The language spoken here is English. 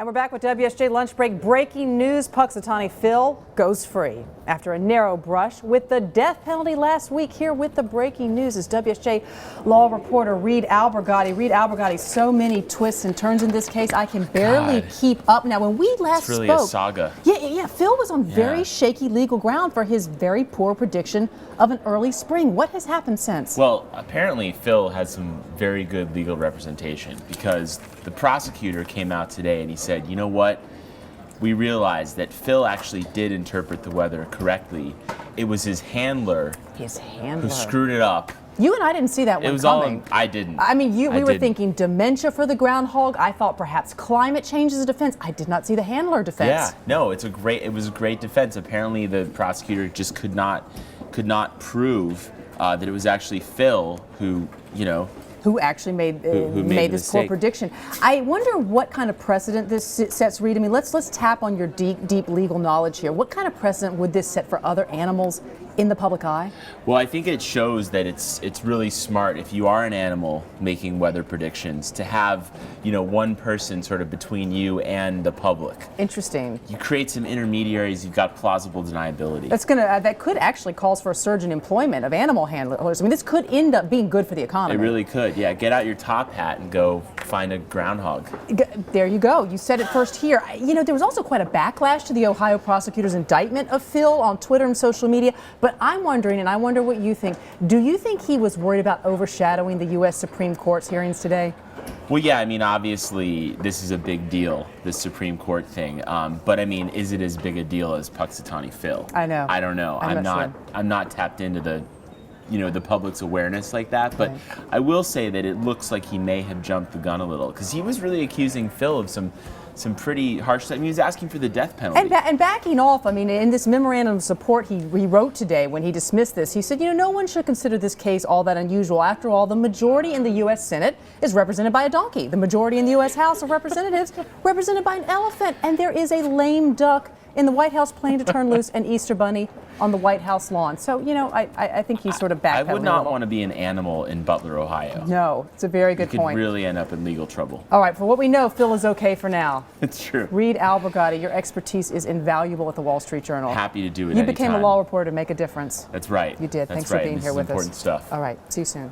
And we're back with WSJ Lunch Break. Breaking news, Punxsutawney Phil goes free after a narrow brush with the death penalty last week. Here with the breaking news is WSJ law reporter Reed Albergotti. Reed Albergotti, so many twists and turns in this case, I can barely keep up. Now, when we last spoke... It's really spoke, a saga. Yeah, Phil was on very shaky legal ground for his very poor prediction of an early spring. What has happened since? Well, apparently Phil has some very good legal representation because the prosecutor came out today and he said, you know what? We realized that Phil actually did interpret the weather correctly. It was his handler who screwed it up. You and I didn't see that one coming. I didn't. I mean, we were thinking dementia for the groundhog. I thought perhaps climate change is a defense. I did not see the handler defense. Yeah, no, it was a great defense. Apparently the prosecutor just could not prove that it was actually Phil who, who actually made this poor prediction. I wonder what kind of precedent this sets, Reed. I mean, let's tap on your deep legal knowledge here. What kind of precedent would this set for other animals in the public eye? Well, I think it shows that it's really smart if you are an animal making weather predictions to have, one person sort of between you and the public. Interesting. You create some intermediaries, you've got plausible deniability. That could actually cause for a surge in employment of animal handlers. I mean, this could end up being good for the economy. It really could. Yeah, get out your top hat and go find a groundhog. There you go. You said it first here. There was also quite a backlash to the Ohio prosecutor's indictment of Phil on Twitter and social media. But I'm wondering, and I wonder what you think, do you think he was worried about overshadowing the U.S. Supreme Court's hearings today? Well, yeah, I mean, obviously, this is a big deal, this Supreme Court thing. But I mean, is it as big a deal as Punxsutawney Phil? I know. I don't know. I'm not tapped into the the public's awareness like that, but I will say that it looks like he may have jumped the gun a little because he was really accusing Phil of some pretty harsh stuff. I mean, he was asking for the death penalty. And backing off, I mean, in this memorandum of support he wrote today when he dismissed this, he said, no one should consider this case all that unusual. After all, the majority in the U.S. Senate is represented by a donkey. The majority in the U.S. House of Representatives represented by an elephant. And there is a lame duck in the White House planning to turn loose an Easter bunny on the White House lawn. So, I think he's sort of backpedaling. I would not want to be an animal in Butler, Ohio. No, it's a very good point. You could really end up in legal trouble. All right, for what we know, Phil is okay for now. It's true. Reed Albergotti, your expertise is invaluable at the Wall Street Journal. Happy to do it You became a law reporter to make a difference. That's right. You did. Thanks for being here with us. This is important stuff. All right, see you soon.